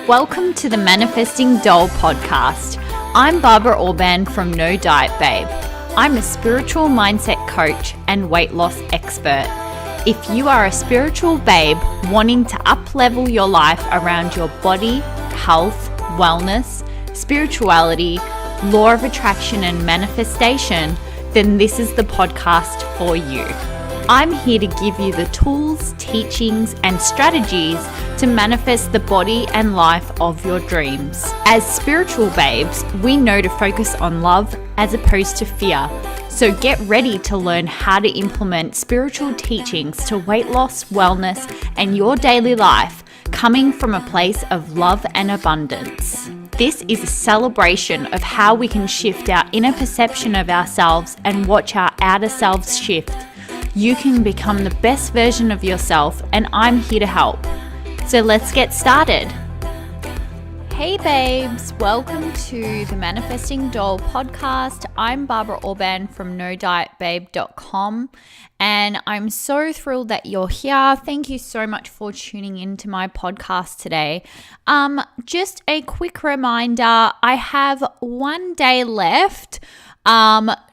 Welcome to the Manifesting Doll podcast. I'm Barbara Orban from No Diet Babe. I'm a spiritual mindset coach and weight loss expert. If you are a spiritual babe wanting to up-level your life around your body, health, wellness, spirituality, law of attraction and manifestation, then this is the podcast for you. I'm here to give you the tools, teachings, and strategies to manifest the body and life of your dreams. As spiritual babes, we know to focus on love as opposed to fear. So get ready to learn how to implement spiritual teachings to weight loss, wellness, and your daily life, coming from a place of love and abundance. This is a celebration of how we can shift our inner perception of ourselves and watch our outer selves shift. You can become the best version of yourself, and I'm here to help. So let's get started. Hey babes, welcome to the Manifesting Doll podcast. I'm Barbara Orban from NoDietBabe.com, and I'm so thrilled that you're here. Thank you so much for tuning into my podcast today. Just a quick reminder, I have one day left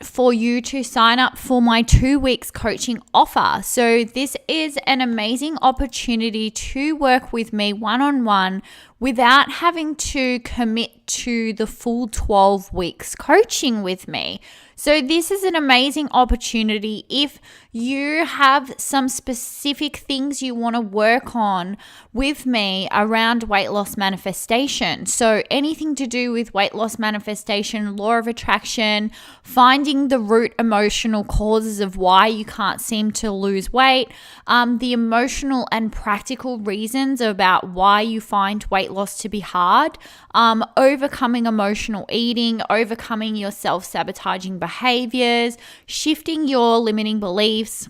for you to sign up for my 2 weeks coaching offer. So this is an amazing opportunity to work with me one-on-one without having to commit to the full 12 weeks coaching with me. So this is an amazing opportunity if you have some specific things you want to work on with me around weight loss manifestation. So anything to do with weight loss manifestation, law of attraction, finding the root emotional causes of why you can't seem to lose weight, the emotional and practical reasons about why you find weight loss to be hard, overcoming emotional eating, overcoming your self-sabotaging behaviors, shifting your limiting beliefs,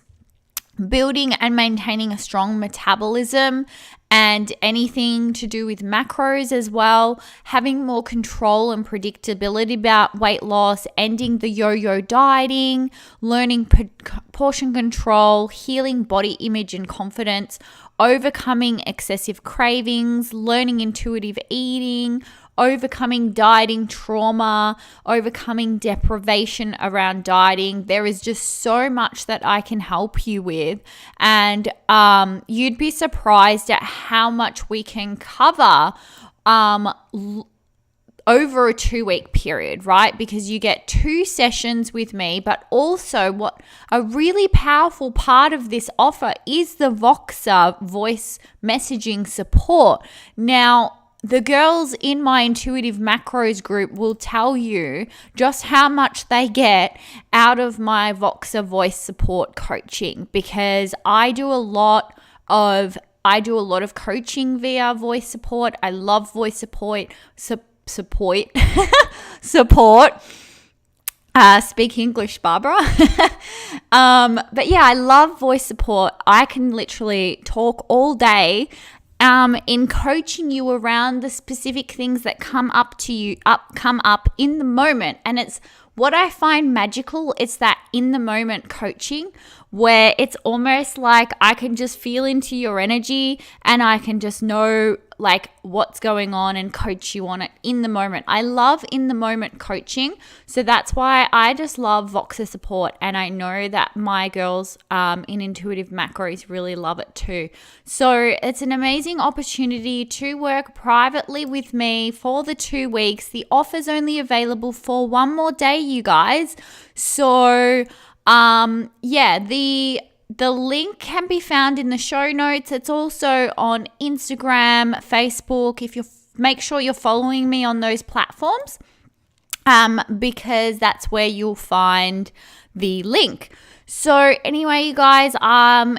building and maintaining a strong metabolism, and anything to do with macros as well, having more control and predictability about weight loss, ending the yo-yo dieting, learning portion control, healing body image and confidence, overcoming excessive cravings, learning intuitive eating, overcoming dieting trauma, overcoming deprivation around dieting. There is just so much that I can help you with. And you'd be surprised at how much we can cover over a 2-week period, right? Because you get 2 sessions with me, but also what a really powerful part of this offer is the Voxer voice messaging support. Now, the girls in my Intuitive Macros group will tell you just how much they get out of my Voxer voice support coaching, because I do a lot of coaching via voice support. I love voice support. Speak English, Barbara. But yeah, I love voice support. I can literally talk all day in coaching you around the specific things that come up in the moment. And it's what I find magical. It's that in the moment coaching where it's almost like I can just feel into your energy and I can just know like what's going on and coach you on it in the moment. I love in the moment coaching. So that's why I just love Voxer support. And I know that my girls in Intuitive Macros really love it too. So it's an amazing opportunity to work privately with me for the 2 weeks. The offer's only available for one more day, you guys. So the link can be found in the show notes. It's also on Instagram, Facebook. If you make sure you're following me on those platforms, because that's where you'll find the link. So anyway, you guys,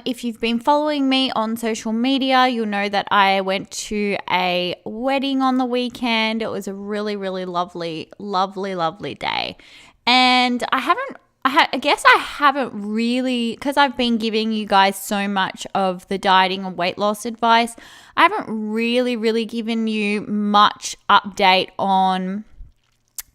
if you've been following me on social media, you'll know that I went to a wedding on the weekend. It was a really, really lovely, lovely, lovely day. And I guess I haven't really, because I've been giving you guys so much of the dieting and weight loss advice, I haven't really given you much update on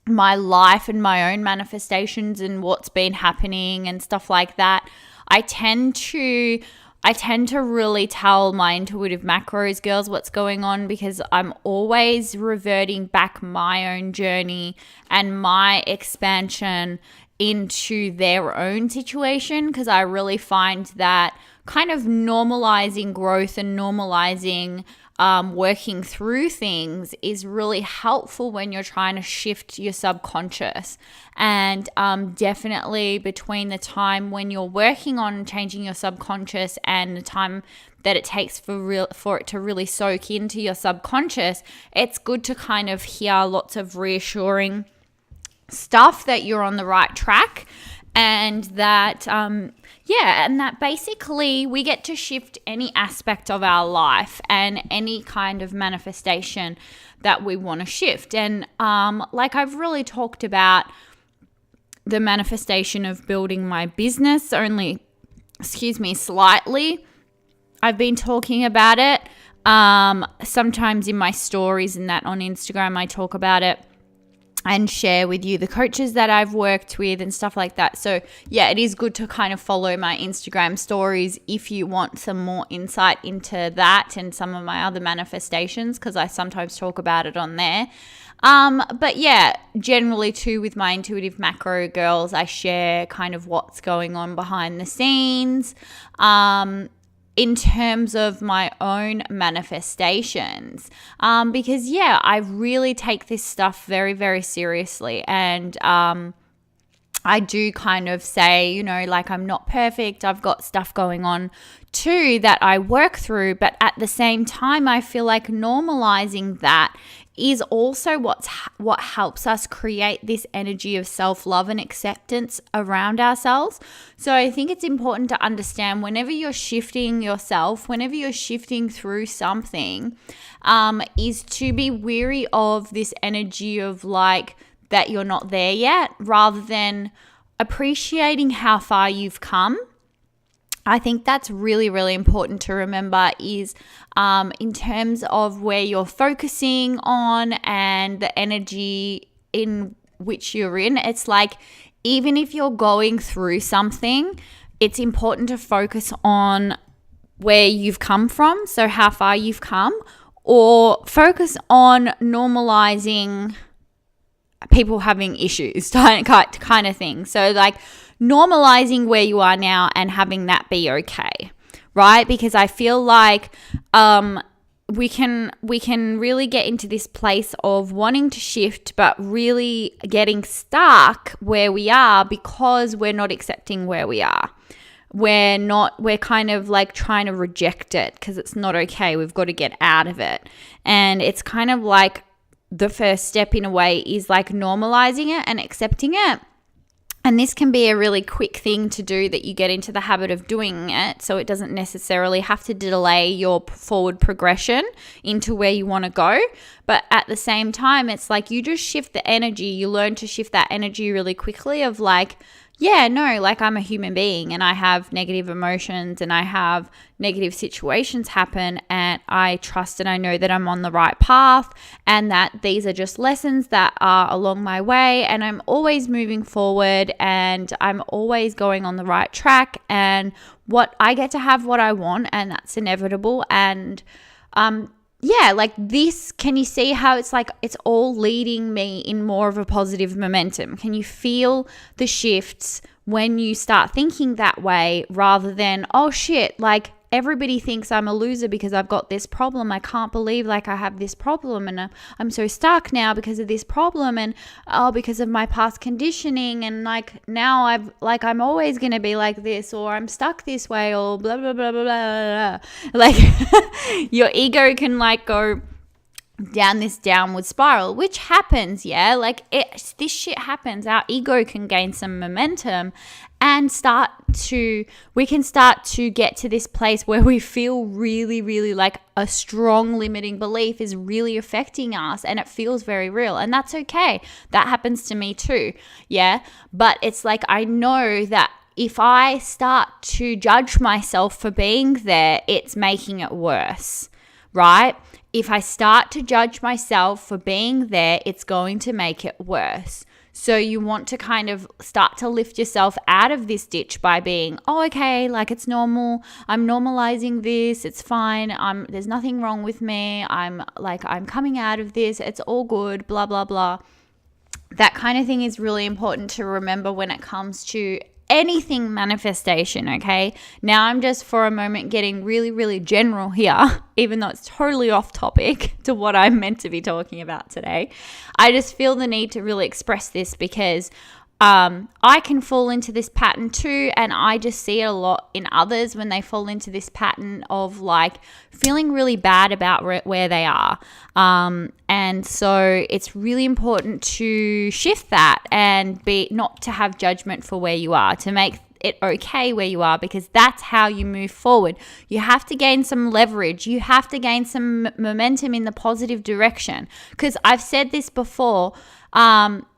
my life and my own manifestations and what's been happening and stuff like that. I tend to I tend to really tell my intuitive macros girls what's going on, because I'm always reverting back my own journey and my expansion into their own situation, because I really find that kind of normalizing growth and normalizing working through things is really helpful when you're trying to shift your subconscious. And definitely between the time when you're working on changing your subconscious and the time that it takes for it to really soak into your subconscious, it's good to kind of hear lots of reassuring stuff that you're on the right track, and that and that basically we get to shift any aspect of our life and any kind of manifestation that we want to shift. And like I've really talked about the manifestation of building my business only, slightly. I've been talking about it sometimes in my stories and that on Instagram. I talk about it and share with you the coaches that I've worked with and stuff like that. So yeah, it is good to kind of follow my Instagram stories if you want some more insight into that and some of my other manifestations, because I sometimes talk about it on there. But yeah, generally too with my intuitive macro girls, I share kind of what's going on behind the scenes. In terms of my own manifestations, because yeah, I really take this stuff very, very seriously. And I do kind of say, you know, like I'm not perfect. I've got stuff going on too that I work through. But at the same time, I feel like normalizing that is also what helps us create this energy of self-love and acceptance around ourselves. So I think it's important to understand whenever you're shifting yourself, whenever you're shifting through something, is to be weary of this energy of like that you're not there yet, rather than appreciating how far you've come. I think that's really, really important to remember is in terms of where you're focusing on and the energy in which you're in. It's like, even if you're going through something, it's important to focus on where you've come from, so how far you've come, or focus on normalizing people having issues kind of thing. So like normalizing where you are now and having that be okay, right? Because I feel like we can really get into this place of wanting to shift but really getting stuck where we are because we're not accepting where we are. We're kind of like trying to reject it because it's not okay. We've got to get out of it. And it's kind of like the first step in a way is like normalizing it and accepting it. And this can be a really quick thing to do, that you get into the habit of doing it, so it doesn't necessarily have to delay your forward progression into where you want to go. But at the same time, it's like you just shift the energy. You learn to shift that energy really quickly of like, yeah, no, like I'm a human being and I have negative emotions and I have negative situations happen, and I trust and I know that I'm on the right path and that these are just lessons that are along my way, and I'm always moving forward and I'm always going on the right track, and what I get to have what I want, and that's inevitable. And yeah, like this, can you see how it's like it's all leading me in more of a positive momentum? Can you feel the shifts when you start thinking that way, rather than, oh shit, like everybody thinks I'm a loser because I've got this problem. I can't believe like I have this problem and I'm so stuck now because of this problem, and because of my past conditioning, and like now I'm always going to be like this, or I'm stuck this way, or blah, blah, blah, blah, blah, blah. Like your ego can like go down this downward spiral, which happens, yeah, like this shit happens. Our ego can gain some momentum and we can start to get to this place where we feel really, really like a strong limiting belief is really affecting us, and it feels very real, and that's okay. That happens to me too, yeah, but it's like I know that if I start to judge myself for being there, it's making it worse, right? If I start to judge myself for being there, it's going to make it worse. So you want to kind of start to lift yourself out of this ditch by being, oh, okay, like it's normal. I'm normalizing this. It's fine. There's nothing wrong with me. I'm coming out of this. It's all good, blah, blah, blah. That kind of thing is really important to remember when it comes to anything manifestation, okay? Now I'm just for a moment getting really, really general here, even though it's totally off topic to what I'm meant to be talking about today. I just feel the need to really express this because I can fall into this pattern too, and I just see it a lot in others when they fall into this pattern of like feeling really bad about where they are. And so it's really important to shift that and not to have judgment for where you are, to make it okay where you are, because that's how you move forward. You have to gain some leverage. You have to gain some momentum in the positive direction, because I've said this before.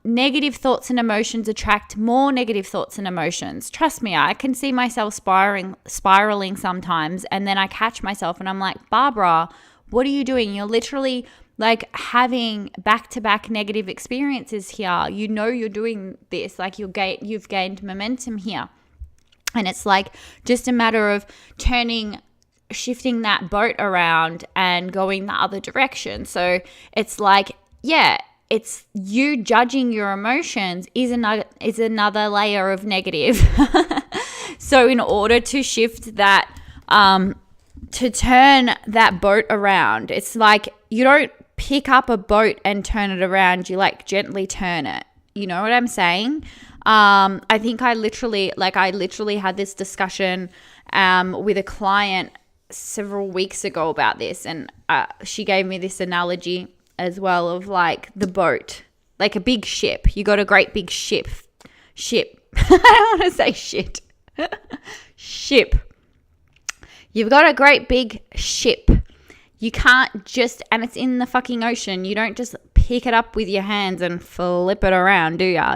Negative thoughts and emotions attract more negative thoughts and emotions. Trust me, I can see myself spiraling sometimes, and then I catch myself and I'm like, Barbara, what are you doing? You're literally like having back-to-back negative experiences here. You know you're doing this, like you've gained momentum here. And it's like just a matter of shifting that boat around and going the other direction. So it's like, yeah, it's you judging your emotions is another layer of negative. So in order to shift that, to turn that boat around, it's like you don't pick up a boat and turn it around. You like gently turn it. You know what I'm saying? I think I literally had this discussion with a client several weeks ago about this, and she gave me this analogy as well of like the boat, like a big ship. You got a great big ship. I don't want to say shit. Ship. You've got a great big ship. You can't just, and it's in the fucking ocean. You don't just pick it up with your hands and flip it around, do ya?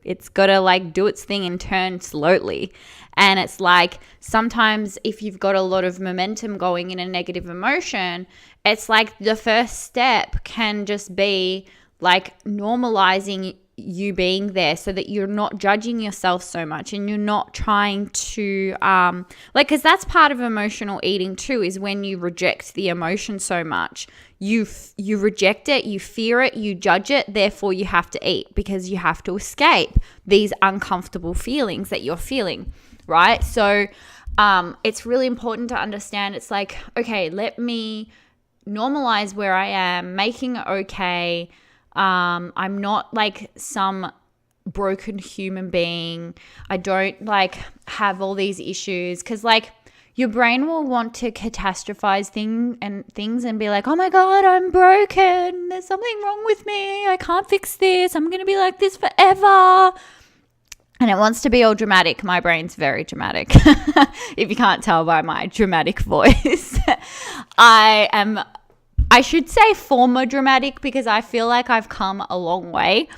It's got to like do its thing and turn slowly. And it's like sometimes if you've got a lot of momentum going in a negative emotion, it's like the first step can just be like normalizing you being there so that you're not judging yourself so much, and you're not trying to because that's part of emotional eating too, is when you reject the emotion so much. You reject it, you fear it, you judge it, therefore you have to eat because you have to escape these uncomfortable feelings that you're feeling, right? So it's really important to understand. It's like, okay, let me normalize where I am, making it okay. I'm not like some broken human being. I don't like have all these issues, because like your brain will want to catastrophize things and be like, oh my God, I'm broken. There's something wrong with me. I can't fix this. I'm going to be like this forever. And it wants to be all dramatic. My brain's very dramatic. If you can't tell by my dramatic voice, I should say former dramatic, because I feel like I've come a long way.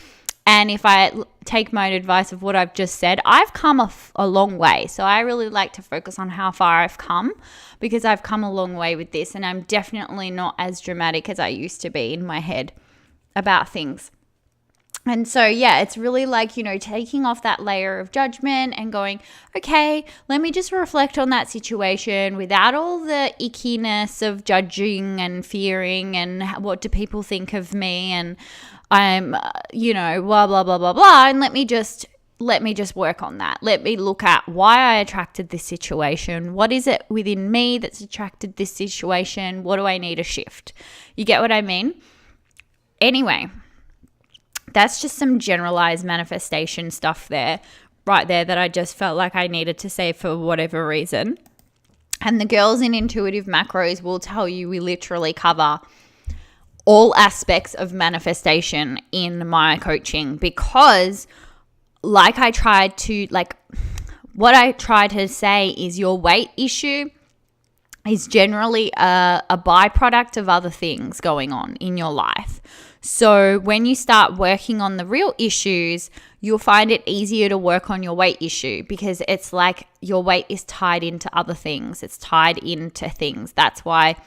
And if I take my advice of what I've just said, I've come a long way. So I really like to focus on how far I've come, because I've come a long way with this. And I'm definitely not as dramatic as I used to be in my head about things. And so, yeah, it's really like, taking off that layer of judgment and going, okay, let me just reflect on that situation without all the ickiness of judging and fearing and what do people think of me, and I'm, blah, blah, blah, blah, blah. And let me just work on that. Let me look at why I attracted this situation. What is it within me that's attracted this situation? What do I need to shift? You get what I mean? Anyway, that's just some generalized manifestation stuff right there that I just felt like I needed to say for whatever reason. And the girls in Intuitive Macros will tell you we literally cover all aspects of manifestation in my coaching, because what I tried to say is your weight issue is generally a byproduct of other things going on in your life. So when you start working on the real issues, you'll find it easier to work on your weight issue, because it's like your weight is tied into other things. It's tied into things. That's why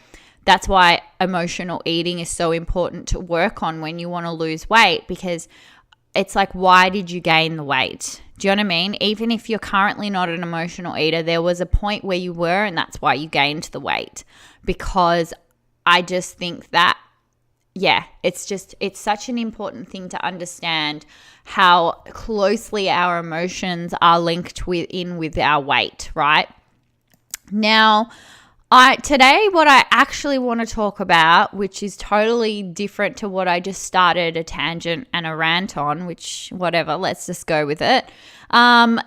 emotional eating is so important to work on when you want to lose weight, because it's like, why did you gain the weight? Do you know what I mean? Even if you're currently not an emotional eater, there was a point where you were, and that's why you gained the weight. Because I just think that, it's such an important thing to understand how closely our emotions are linked with our weight, right? Now, today what I actually want to talk about, which is totally different to what I just started a tangent and a rant on, which whatever, let's just go with it,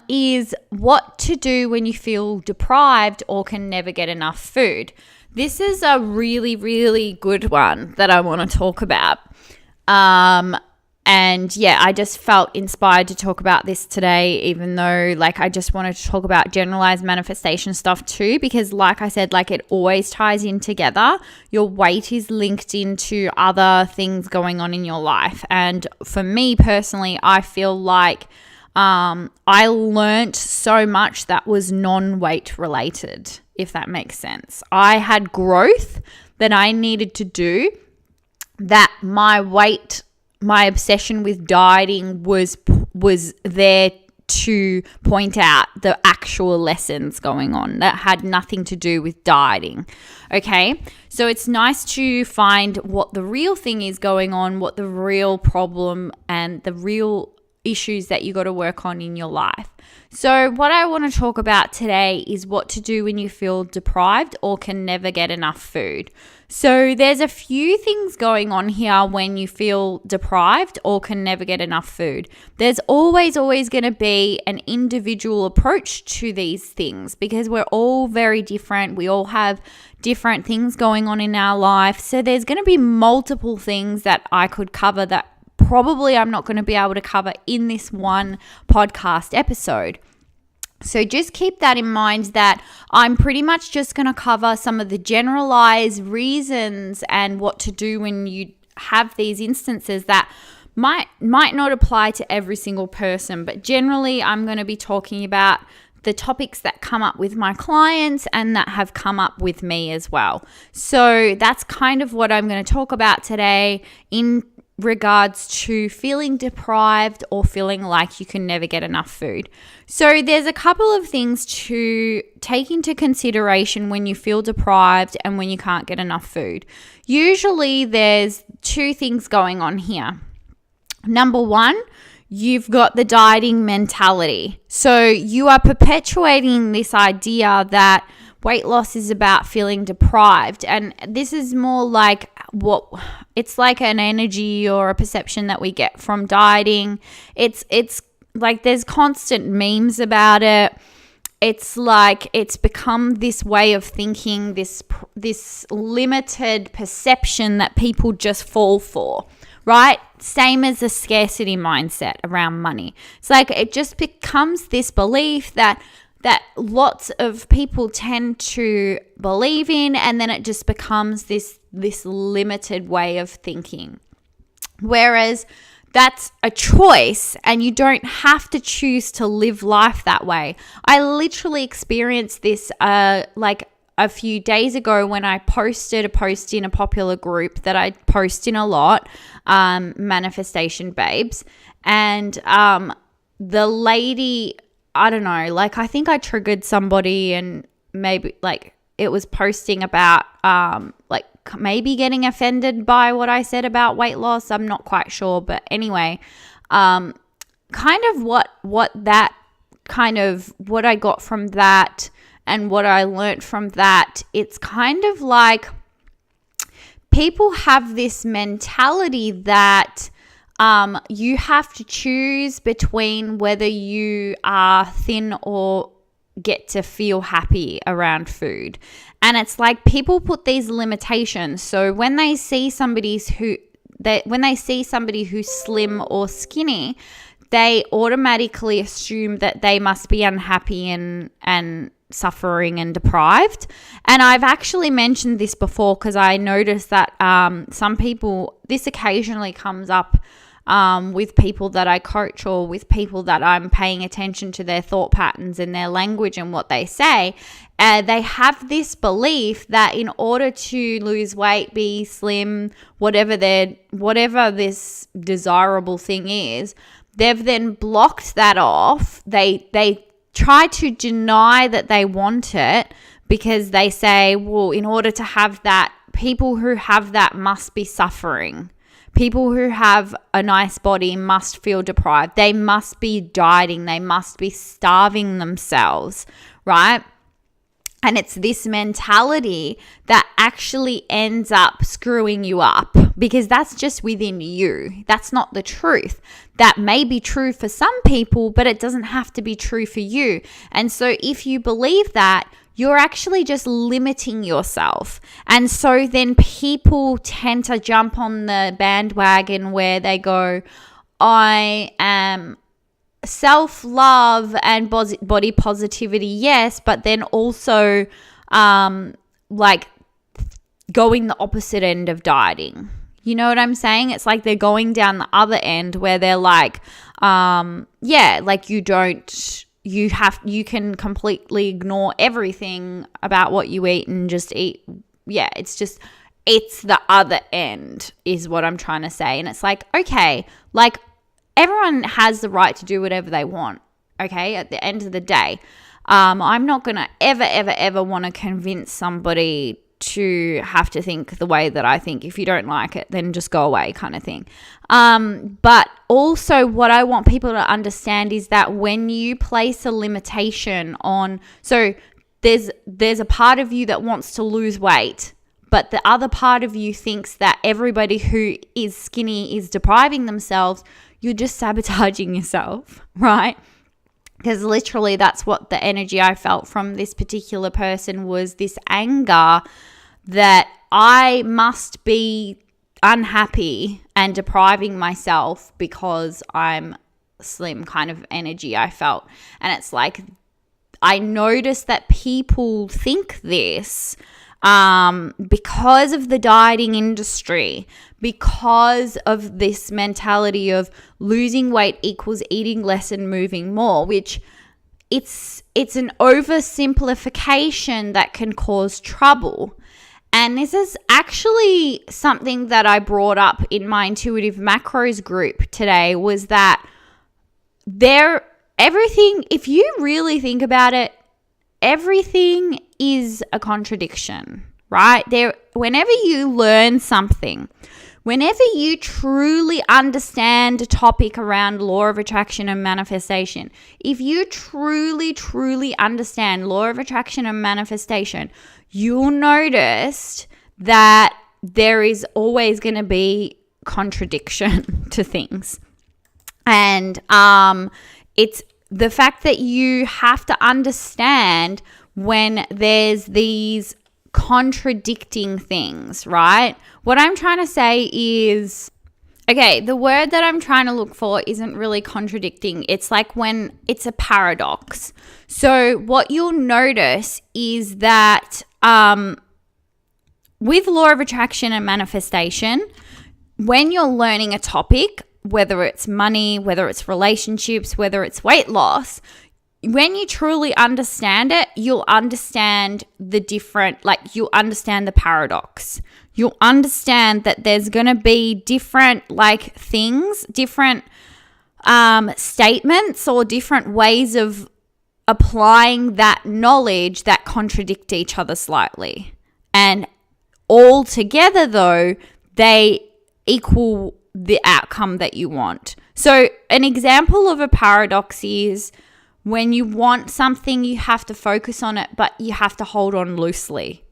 is what to do when you feel deprived or can never get enough food. This is a really, really good one that I want to talk about. I just felt inspired to talk about this today, even though I just wanted to talk about generalized manifestation stuff too, because like I said, it always ties in together. Your weight is linked into other things going on in your life. And for me personally, I feel like I learnt so much that was non-weight related, if that makes sense. I had growth that I needed to do, that my obsession with dieting was there to point out the actual lessons going on that had nothing to do with dieting. Okay, so it's nice to find what the real thing is going on, what the real problem and the real issues that you got to work on in your life. So what I want to talk about today is what to do when you feel deprived or can never get enough food. So there's a few things going on here when you feel deprived or can never get enough food. There's always going to be an individual approach to these things because we're all very different. We all have different things going on in our life. So there's going to be multiple things that I could cover that probably I'm not going to be able to cover in this one podcast episode. So just keep that in mind, that I'm pretty much just going to cover some of the generalized reasons and what to do when you have these instances that might not apply to every single person, but generally I'm going to be talking about the topics that come up with my clients and that have come up with me as well. So that's kind of what I'm going to talk about today in regards to feeling deprived or feeling like you can never get enough food. So there's a couple of things to take into consideration when you feel deprived and when you can't get enough food. Usually there's two things going on here. Number one, you've got the dieting mentality. So you are perpetuating this idea that weight loss is about feeling deprived. And this is more like it's like an energy or a perception that we get from dieting. It's like there's constant memes about it. It's like it's become this way of thinking, this limited perception that people just fall for, right? Same as the scarcity mindset around money. It's like it just becomes this belief that lots of people tend to believe in, and then it just becomes this limited way of thinking. Whereas that's a choice and you don't have to choose to live life that way. I literally experienced this like a few days ago when I posted a post in a popular group that I post in a lot, Manifestation Babes. And the lady, I don't know, like I think I triggered somebody, and maybe like it was posting about like maybe getting offended by what I said about weight loss. I'm not quite sure, but anyway, kind of what I got from that and what I learned from that, it's kind of like people have this mentality that you have to choose between whether you are thin or get to feel happy around food. And it's like people put these limitations. So when they see somebody who's slim or skinny, they automatically assume that they must be unhappy and suffering and deprived. And I've actually mentioned this before because I noticed that some people, this occasionally comes up with people that I coach or with people that I'm paying attention to their thought patterns and their language and what they say. They have this belief that in order to lose weight, be slim, whatever this desirable thing is, they've then blocked that off. They try to deny that they want it because they say, well, in order to have that, people who have that must be suffering. People who have a nice body must feel deprived. They must be dieting. They must be starving themselves, right? And it's this mentality that actually ends up screwing you up because that's just within you. That's not the truth. That may be true for some people, but it doesn't have to be true for you. And so if you believe that, you're actually just limiting yourself. And so then people tend to jump on the bandwagon where they go, I am self-love and body positivity, yes, but then also like going the opposite end of dieting. You know what I'm saying? It's like they're going down the other end where they're like, like you can completely ignore everything about what you eat and just eat. Yeah, it's the other end is what I'm trying to say. And it's like, okay, like everyone has the right to do whatever they want, okay, at the end of the day. I'm not going to ever want to convince somebody to have to think the way that I think. If you don't like it, then just go away kind of thing. But also what I want people to understand is that when you place a limitation on, so there's a part of you that wants to lose weight, but the other part of you thinks that everybody who is skinny is depriving themselves, you're just sabotaging yourself, right? Because literally that's what the energy I felt from this particular person was, this anger that I must be unhappy and depriving myself because I'm slim kind of energy I felt. And it's like, I noticed that people think this because of the dieting industry, because of this mentality of losing weight equals eating less and moving more, which it's an oversimplification that can cause trouble. And this is actually something that I brought up in my intuitive macros group today, was that everything, if you really think about it, everything is a contradiction, right? Whenever you learn something, whenever you truly understand a topic around law of attraction and manifestation, if you truly understand law of attraction and manifestation, you'll notice that there is always going to be contradiction to things. And it's the fact that you have to understand when there's these contradicting things, right? What I'm trying to say is, okay, the word that I'm trying to look for isn't really contradicting. It's like when it's a paradox. So what you'll notice is that with law of attraction and manifestation, when you're learning a topic, whether it's money, whether it's relationships, whether it's weight loss, when you truly understand it, you'll understand you'll understand the paradox. You'll understand that there's going to be different things, different statements or different ways of applying that knowledge that contradict each other slightly. And all together though, they equal the outcome that you want. So an example of a paradox is when you want something, you have to focus on it, but you have to hold on loosely.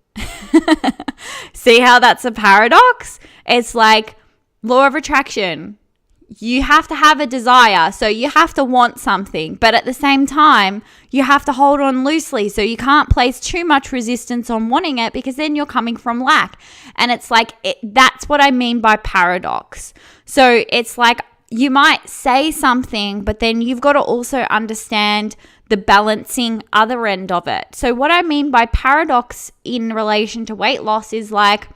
See how that's a paradox? It's like law of attraction. You have to have a desire, so you have to want something, but at the same time, you have to hold on loosely, so you can't place too much resistance on wanting it because then you're coming from lack. And it's like, that's what I mean by paradox. So it's like you might say something, but then you've got to also understand the balancing other end of it. So what I mean by paradox in relation to weight loss is like,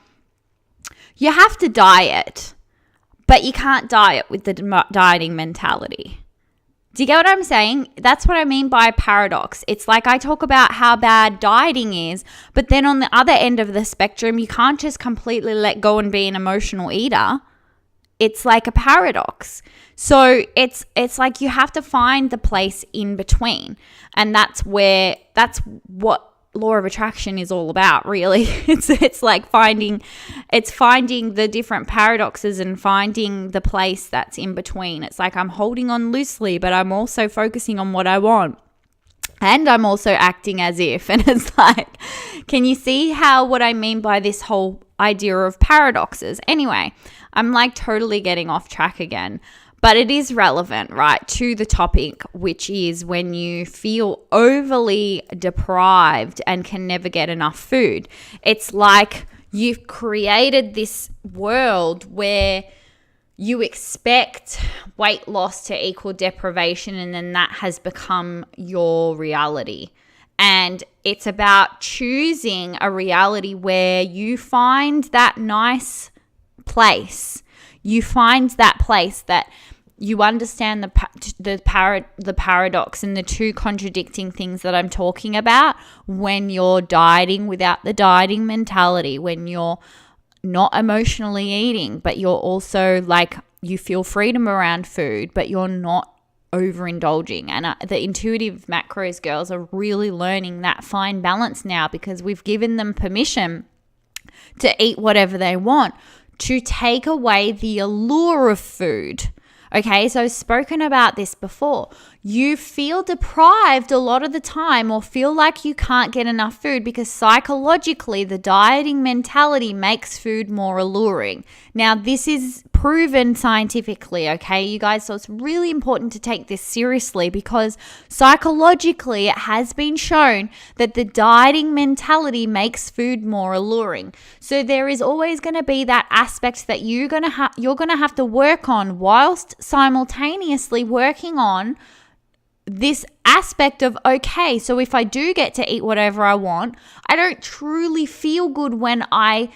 you have to diet, but you can't diet with the dieting mentality. Do you get what I'm saying? That's what I mean by paradox. It's like I talk about how bad dieting is, but then on the other end of the spectrum, you can't just completely let go and be an emotional eater. it's like a paradox. So it's like you have to find the place in between. And that's what law of attraction is all about, really. It's like finding the different paradoxes and finding the place that's in between. It's like I'm holding on loosely, but I'm also focusing on what I want. And I'm also acting as if. And it's like, can you see what I mean by this whole idea of paradoxes? Anyway, I'm like totally getting off track again. But it is relevant, right, to the topic, which is when you feel overly deprived and can never get enough food. It's like you've created this world where you expect weight loss to equal deprivation, and then that has become your reality. And it's about choosing a reality where you find that nice place. You find that place that you understand the paradox and the two contradicting things that I'm talking about when you're dieting without the dieting mentality, when you're not emotionally eating, but you're also like you feel freedom around food, but you're not overindulging. And the intuitive macros girls are really learning that fine balance now, because we've given them permission to eat whatever they want, to take away the allure of food. Okay, so I've spoken about this before. You feel deprived a lot of the time, or feel like you can't get enough food because psychologically the dieting mentality makes food more alluring. Now, this is proven scientifically, okay, you guys? So it's really important to take this seriously, because psychologically it has been shown that the dieting mentality makes food more alluring. So there is always going to be that aspect that you're going to have to work on, whilst simultaneously working on this aspect of, okay, so if I do get to eat whatever I want, I don't truly feel good when I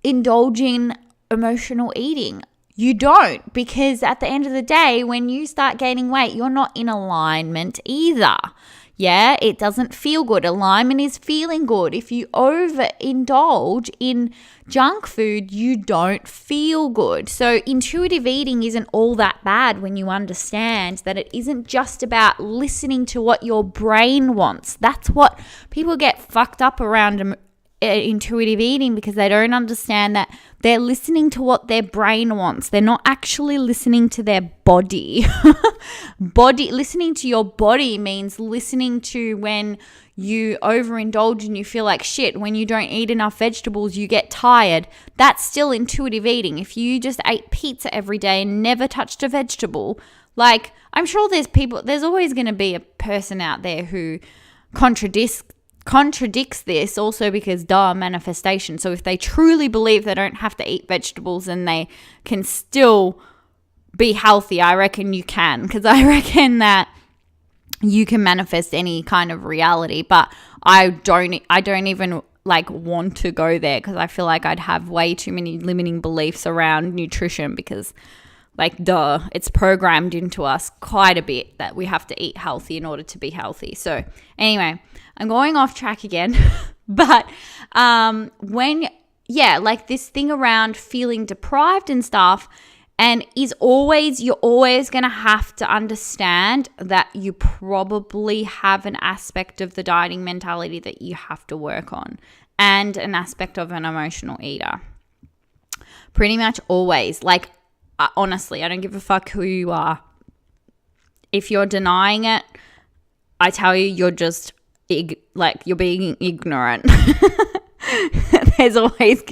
indulge in emotional eating. You don't, because at the end of the day, when you start gaining weight, you're not in alignment either. Yeah, it doesn't feel good. Alignment is feeling good. If you overindulge in junk food, you don't feel good. So intuitive eating isn't all that bad when you understand that it isn't just about listening to what your brain wants. That's what people get fucked up around intuitive eating, because they don't understand that they're listening to what their brain wants. They're not actually listening to their body. Listening to your body means listening to when you overindulge and you feel like shit. When you don't eat enough vegetables, you get tired. That's still intuitive eating. If you just ate pizza every day and never touched a vegetable, like, I'm sure there's always going to be a person out there who contradicts this, also because manifestation. So if they truly believe they don't have to eat vegetables and they can still be healthy, I reckon you can, because I reckon that you can manifest any kind of reality. But I don't even like want to go there, because I feel like I'd have way too many limiting beliefs around nutrition, because it's programmed into us quite a bit that we have to eat healthy in order to be healthy. So anyway, I'm going off track again. But this thing around feeling deprived and stuff, and you're always going to have to understand that you probably have an aspect of the dieting mentality that you have to work on, and an aspect of an emotional eater. Pretty much always. Honestly, I don't give a fuck who you are. If you're denying it, I tell you, you're just you're being ignorant. There's always,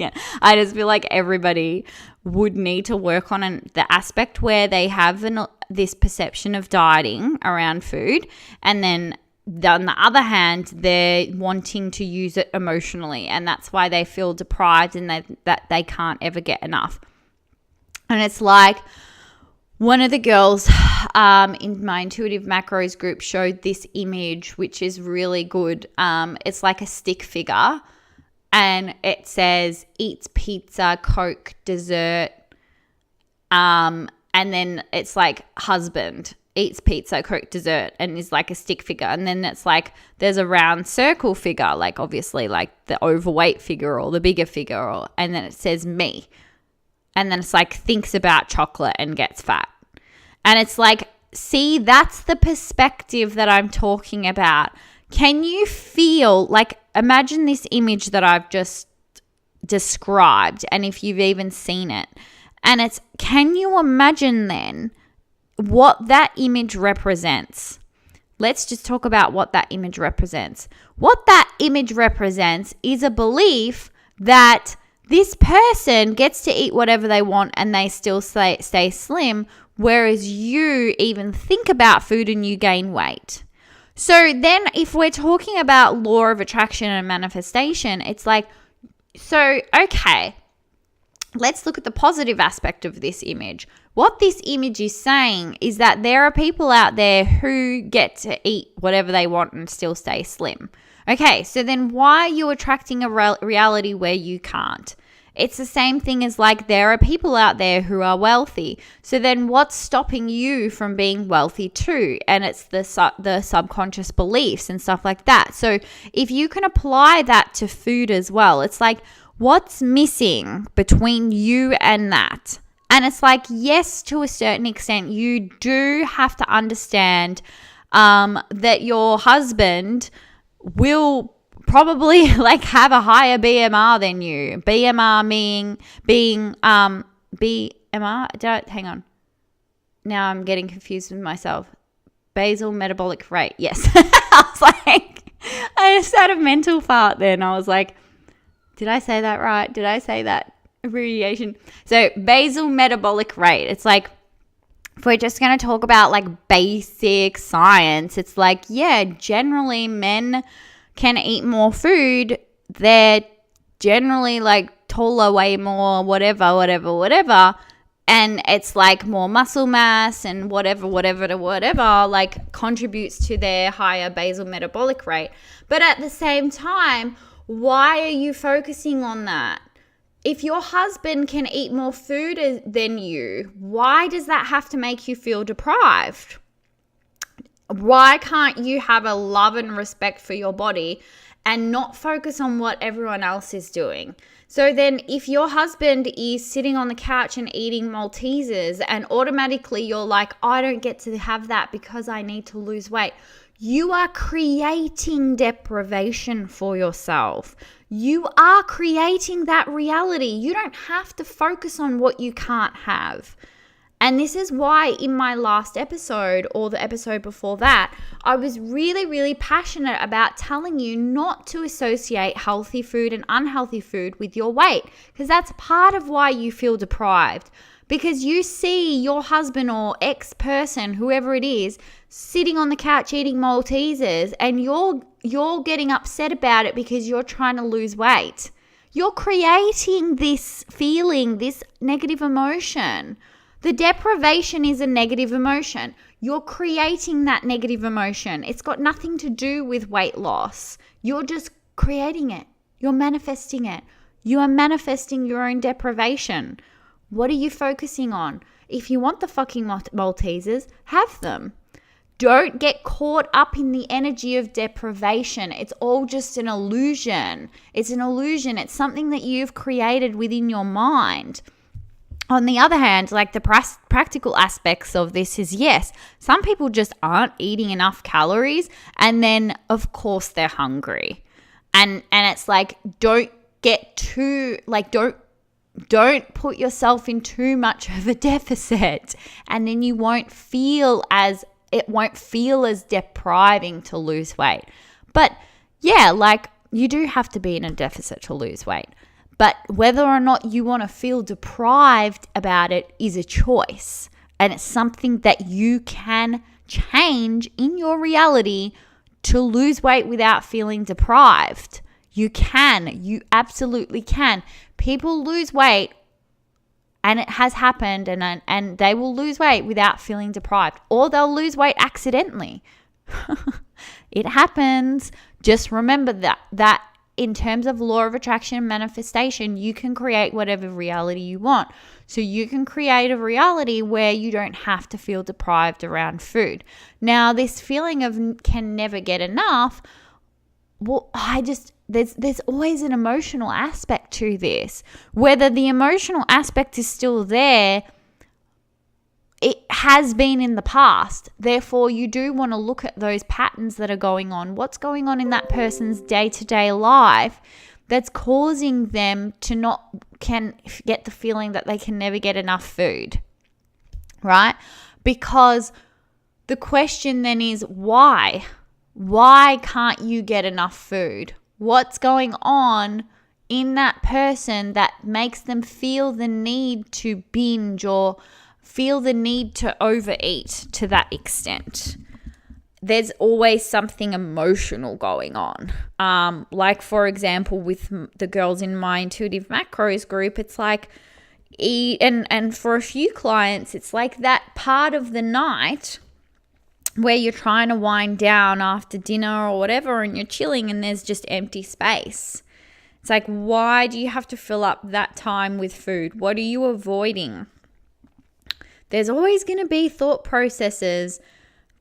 I just feel like everybody would need to work on the aspect where they have this perception of dieting around food, and then on the other hand, they're wanting to use it emotionally, and that's why they feel deprived and that they can't ever get enough. And it's like, one of the girls in my Intuitive Macros group showed this image, which is really good. It's like a stick figure, and it says eats pizza, Coke, dessert, and then it's like husband eats pizza, Coke, dessert, and is like a stick figure. And then it's like there's a round circle figure, like obviously like the overweight figure or the bigger figure, and then it says me. And then it's like thinks about chocolate and gets fat. And it's like, see, that's the perspective that I'm talking about. Can you feel, like, imagine this image that I've just described, and if you've even seen it. And it's, can you imagine then what that image represents? Let's just talk about what that image represents. What that image represents is a belief that this person gets to eat whatever they want and they still stay slim, whereas you even think about food and you gain weight. So then if we're talking about law of attraction and manifestation, it's like, so, okay, let's look at the positive aspect of this image. What this image is saying is that there are people out there who get to eat whatever they want and still stay slim. Okay, so then why are you attracting a reality where you can't? It's the same thing as like there are people out there who are wealthy. So then what's stopping you from being wealthy too? And it's the subconscious beliefs and stuff like that. So if you can apply that to food as well, it's like, what's missing between you and that? And it's like, yes, to a certain extent, you do have to understand that your husband will probably like have a higher BMR than you. BMR being BMR. Hang on. Now I'm getting confused with myself. Basal metabolic rate. Yes. I was like, I just had a mental fart then. I was like, did I say that right? Did I say that abbreviation? So basal metabolic rate. It's like, if we're just going to talk about like basic science, it's like, yeah, generally men can eat more food. They're generally like taller, way more, whatever. And it's like more muscle mass and whatever, like contributes to their higher basal metabolic rate. But at the same time, why are you focusing on that? If your husband can eat more food than you, why does that have to make you feel deprived? Why can't you have a love and respect for your body and not focus on what everyone else is doing? So then if your husband is sitting on the couch and eating Maltesers and automatically you're like, I don't get to have that because I need to lose weight, you are creating deprivation for yourself. You are creating that reality. You don't have to focus on what you can't have. And this is why in my last episode or the episode before that, I was really, really passionate about telling you not to associate healthy food and unhealthy food with your weight, because that's part of why you feel deprived. Because you see your husband or ex-person, whoever it is, sitting on the couch eating Maltesers, and you're getting upset about it because you're trying to lose weight. You're creating this feeling, this negative emotion. The deprivation is a negative emotion. You're creating that negative emotion. It's got nothing to do with weight loss. You're just creating it. You're manifesting it. You are manifesting your own deprivation. What are you focusing on? If you want the fucking Maltesers, have them. Don't get caught up in the energy of deprivation. It's all just an illusion. It's an illusion. It's something that you've created within your mind. On the other hand, like the practical aspects of this is, yes, some people just aren't eating enough calories, and then of course they're hungry. And it's like, don't get too, like, don't put yourself in too much of a deficit, and then it won't feel as depriving to lose weight. But yeah, like you do have to be in a deficit to lose weight. But whether or not you want to feel deprived about it is a choice. And it's something that you can change in your reality to lose weight without feeling deprived. You can. You absolutely can. People lose weight, and it has happened, and they will lose weight without feeling deprived. Or they'll lose weight accidentally. It happens. Just remember that in terms of law of attraction and manifestation, you can create whatever reality you want. So you can create a reality where you don't have to feel deprived around food. Now, this feeling of can never get enough, there's always an emotional aspect to this. Whether the emotional aspect is still there, it has been in the past. Therefore, you do want to look at those patterns that are going on. What's going on in that person's day-to-day life that's causing them to can get the feeling that they can never get enough food, right? Because the question then is why? Why can't you get enough food? What's going on in that person that makes them feel the need to binge or feel the need to overeat to that extent? There's always something emotional going on. Like, for example, with the girls in my Intuitive Macros group, it's like, and for a few clients, it's like that part of the night where you're trying to wind down after dinner or whatever and you're chilling and there's just empty space. It's like, why do you have to fill up that time with food? What are you avoiding? There's always going to be thought processes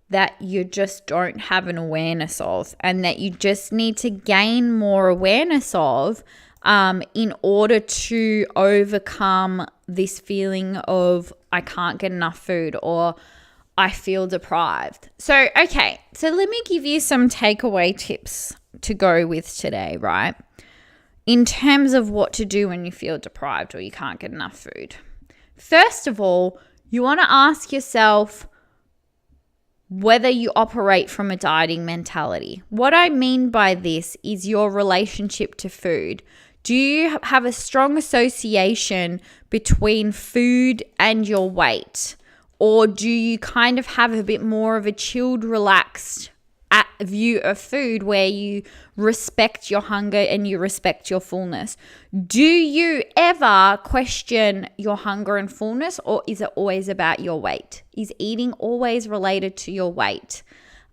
that you just don't have an awareness of and that you just need to gain more awareness of in order to overcome this feeling of I can't get enough food or I feel deprived. So let me give you some takeaway tips to go with today, right? In terms of what to do when you feel deprived or you can't get enough food. First of all, you want to ask yourself whether you operate from a dieting mentality. What I mean by this is your relationship to food. Do you have a strong association between food and your weight? Or do you kind of have a bit more of a chilled, relaxed view of food where you respect your hunger and you respect your fullness? Do you ever question your hunger and fullness, or is it always about your weight? Is eating always related to your weight?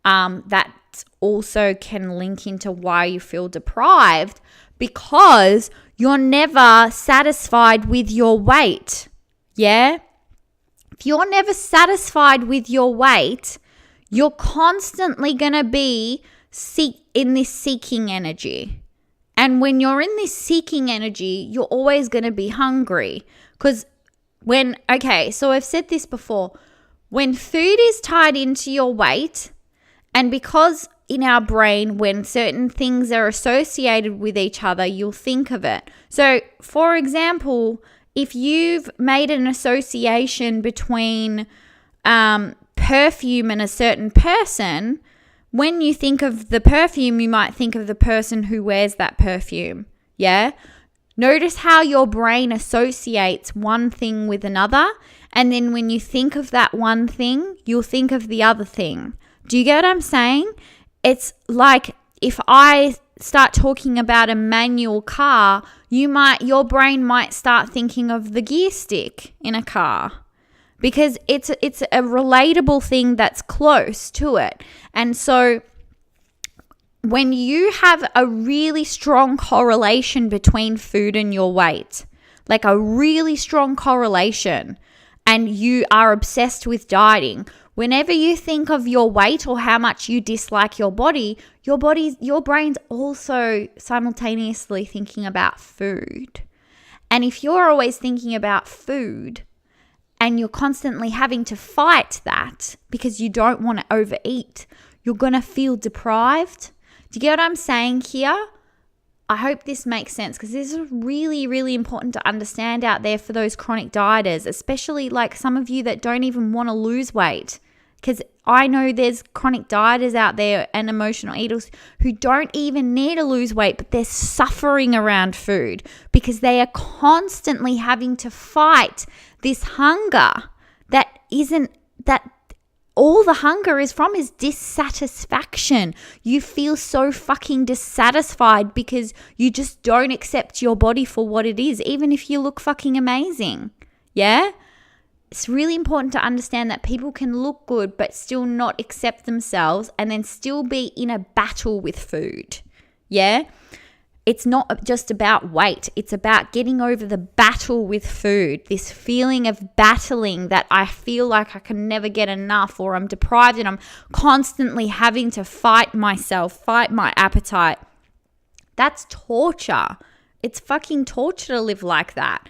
That also can link into why you feel deprived, because you're never satisfied with your weight. Yeah? If you're never satisfied with your weight, you're constantly going to be in this seeking energy. And when you're in this seeking energy, you're always going to be hungry. Because so I've said this before, when food is tied into your weight, and because in our brain, when certain things are associated with each other, you'll think of it. So, for example, if you've made an association between perfume and a certain person, when you think of the perfume, you might think of the person who wears that perfume. Yeah? Notice how your brain associates one thing with another, and then when you think of that one thing, you'll think of the other thing. Do you get what I'm saying? It's like if I start talking about a manual car, your brain might start thinking of the gear stick in a car, because it's a relatable thing that's close to it. And so when you have a really strong correlation between food and your weight, like a really strong correlation, and you are obsessed with dieting, whenever you think of your weight or how much you dislike your brain's also simultaneously thinking about food. And if you're always thinking about food and you're constantly having to fight that because you don't want to overeat, you're going to feel deprived. Do you get what I'm saying here? I hope this makes sense, because this is really, really important to understand out there for those chronic dieters, especially like some of you that don't even want to lose weight. Because I know there's chronic dieters out there and emotional eaters who don't even need to lose weight, but they're suffering around food because they are constantly having to fight this hunger that all the hunger is from is dissatisfaction. You feel so fucking dissatisfied because you just don't accept your body for what it is, even if you look fucking amazing. Yeah? It's really important to understand that people can look good but still not accept themselves and then still be in a battle with food. Yeah? It's not just about weight. It's about getting over the battle with food, this feeling of battling that I feel like I can never get enough, or I'm deprived and I'm constantly having to fight myself, fight my appetite. That's torture. It's fucking torture to live like that.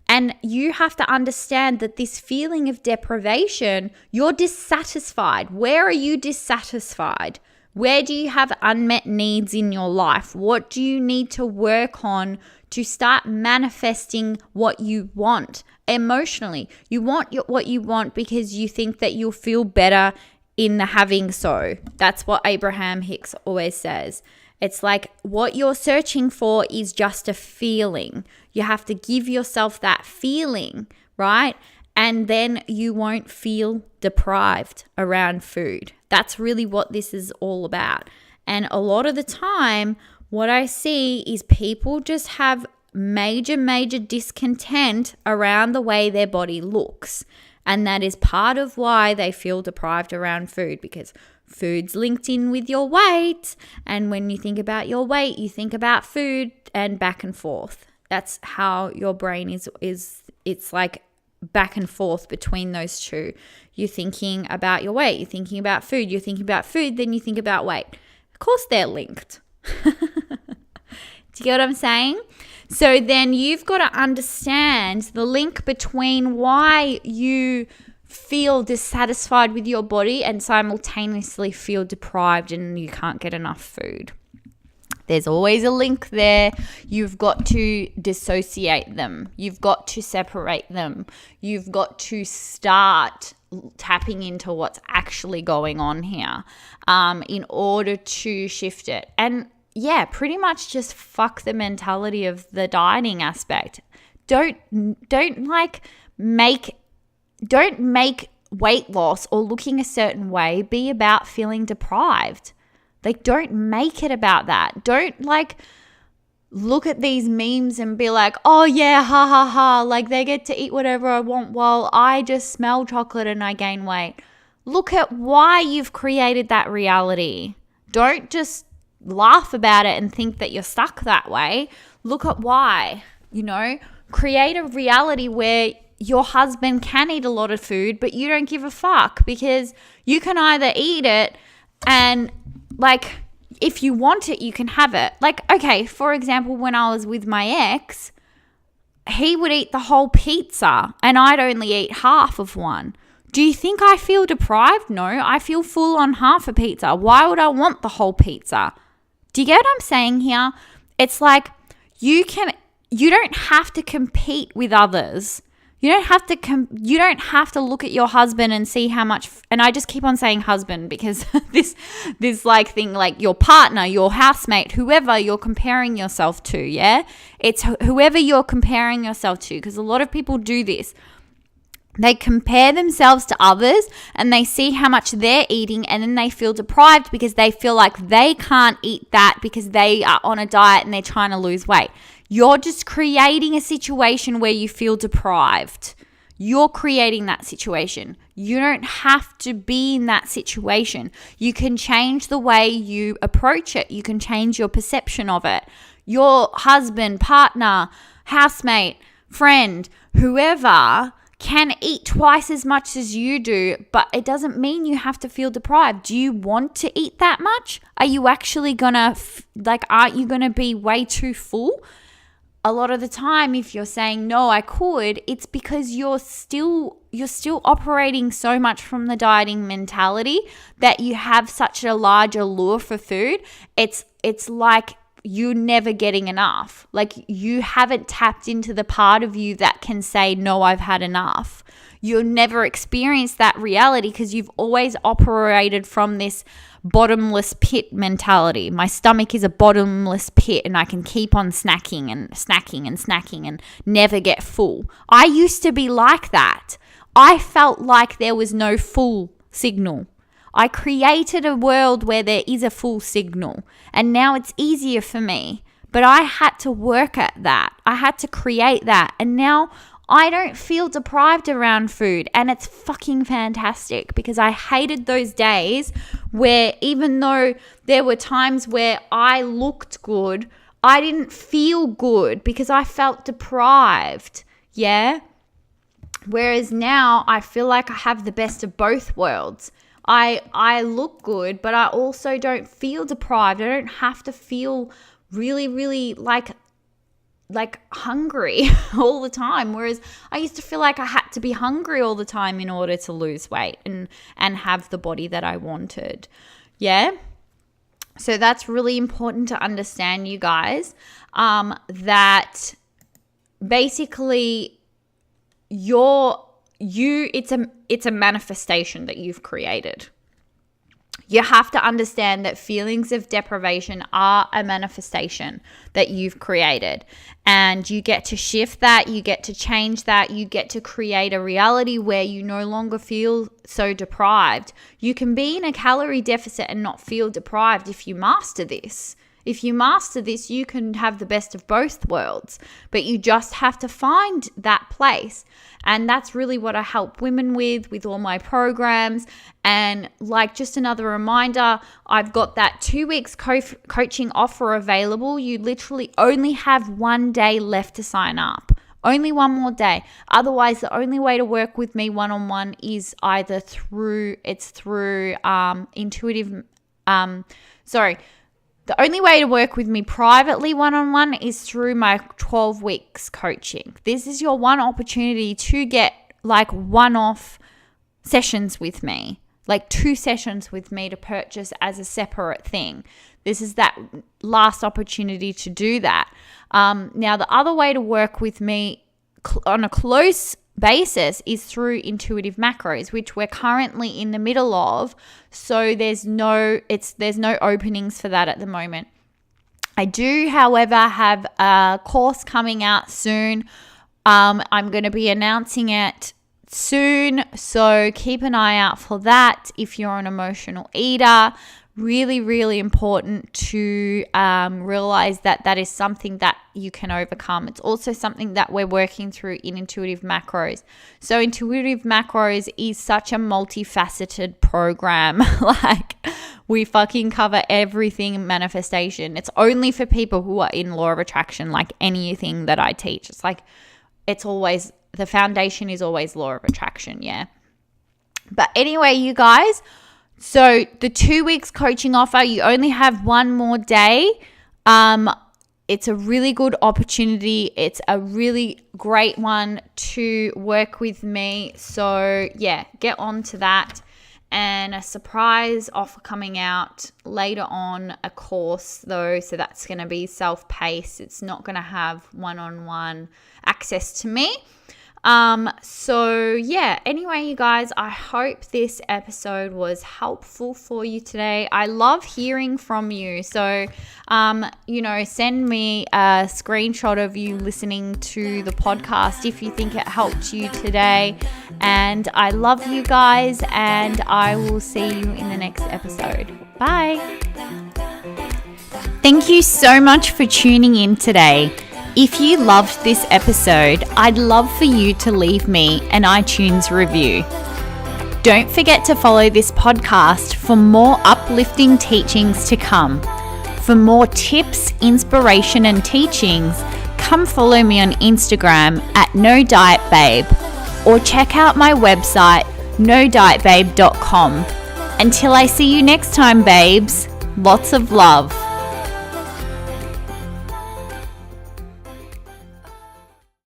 And you have to understand that this feeling of deprivation, you're dissatisfied. Where are you dissatisfied? Where do you have unmet needs in your life? What do you need to work on to start manifesting what you want emotionally? You want what you want because you think that you'll feel better in the having so. That's what Abraham Hicks always says. It's like what you're searching for is just a feeling. You have to give yourself that feeling, right? And then you won't feel deprived around food. That's really what this is all about. And a lot of the time, what I see is people just have major discontent around the way their body looks. And that is part of why they feel deprived around food, because food's linked in with your weight. And when you think about your weight, you think about food and back and forth. That's how your brain is it's like back and forth between those two. You're thinking about your weight, you're thinking about food, you're thinking about food, then you think about weight. Of course they're linked. Do you get what I'm saying? So then you've got to understand the link between why you feel dissatisfied with your body and simultaneously feel deprived and you can't get enough food. There's always a link there. You've got to dissociate them. You've got to separate them. You've got to start tapping into what's actually going on here in order to shift it. And yeah, pretty much just fuck the mentality of the dieting aspect. Don't make weight loss or looking a certain way be about feeling deprived. Like, don't make it about that. Don't look at these memes and be like, oh yeah, ha ha ha, like they get to eat whatever I want while I just smell chocolate and I gain weight. Look at why you've created that reality. Don't just laugh about it and think that you're stuck that way. Look at why, create a reality where your husband can eat a lot of food, but you don't give a fuck, because you can either eat it and if you want it, you can have it. Okay, for example, when I was with my ex, he would eat the whole pizza and I'd only eat half of one. Do you think I feel deprived? No, I feel full on half a pizza. Why would I want the whole pizza? Do you get what I'm saying here? It's like you don't have to compete with others. You don't have to look at your husband and see how much, and I just keep on saying husband because this thing, like your partner, your housemate, whoever you're comparing yourself to, yeah? It's whoever you're comparing yourself to, because a lot of people do this. They compare themselves to others and they see how much they're eating, and then they feel deprived because they feel like they can't eat that because they are on a diet and they're trying to lose weight. You're just creating a situation where you feel deprived. You're creating that situation. You don't have to be in that situation. You can change the way you approach it. You can change your perception of it. Your husband, partner, housemate, friend, whoever can eat twice as much as you do, but it doesn't mean you have to feel deprived. Do you want to eat that much? Are you actually gonna, aren't you gonna be way too full? A lot of the time, if you're saying, no, I could, it's because you're still operating so much from the dieting mentality that you have such a large allure for food. It's like you're never getting enough. Like you haven't tapped into the part of you that can say, no, I've had enough. You'll never experience that reality because you've always operated from this bottomless pit mentality. My stomach is a bottomless pit and I can keep on snacking and never get full. I used to be like that. I felt like there was no full signal. I created a world where there is a full signal, and now it's easier for me. But I had to work at that. I had to create that. And now I don't feel deprived around food, and it's fucking fantastic, because I hated those days where even though there were times where I looked good, I didn't feel good because I felt deprived. Yeah. Whereas now I feel like I have the best of both worlds. I look good, but I also don't feel deprived. I don't have to feel really, really like hungry all the time, whereas I used to feel like I had to be hungry all the time in order to lose weight and have the body that I wanted. Yeah. So that's really important to understand, you guys, that basically it's a manifestation that you've created. You have to understand that feelings of deprivation are a manifestation that you've created, and you get to shift that, you get to change that, you get to create a reality where you no longer feel so deprived. You can be in a calorie deficit and not feel deprived if you master this. If you master this, you can have the best of both worlds, but you just have to find that place. And that's really what I help women with all my programs. And like, just another reminder, I've got that 2 weeks coaching offer available. You literally only have 1 day left to sign up. Only one more day. Otherwise, the only way to work with me one-on-one is either through the only way to work with me privately one-on-one is through my 12 weeks coaching. This is your one opportunity to get like one-off sessions with me, like 2 sessions with me to purchase as a separate thing. This is that last opportunity to do that. Now, the other way to work with me on a close basis is through intuitive macros, which we're currently in the middle of. So there's no openings for that at the moment. I do, however, have a course coming out soon. I'm going to be announcing it soon, so keep an eye out for that. If you're an emotional eater, really, really important to realize that is something that you can overcome. It's also something that we're working through in Intuitive Macros. So Intuitive Macros is such a multifaceted program. Like, we fucking cover everything in manifestation. It's only for people who are in law of attraction, like anything that I teach. It's like, it's always, the foundation is always law of attraction, yeah. But anyway, you guys, so the 2 weeks coaching offer, you only have 1 more day. It's a really good opportunity. It's a really great one to work with me. So yeah, get on to that. And a surprise offer coming out later on, a course though. So that's going to be self-paced. It's not going to have one-on-one access to me. So yeah, anyway, you guys, I hope this episode was helpful for you today. I love hearing from you. So, send me a screenshot of you listening to the podcast if you think it helped you today. And I love you guys, and I will see you in the next episode. Bye. Thank you so much for tuning in today. If you loved this episode, I'd love for you to leave me an iTunes review. Don't forget to follow this podcast for more uplifting teachings to come. For more tips, inspiration, and teachings, come follow me on Instagram at NoDietBabe, or check out my website, nodietbabe.com. Until I see you next time, babes, lots of love.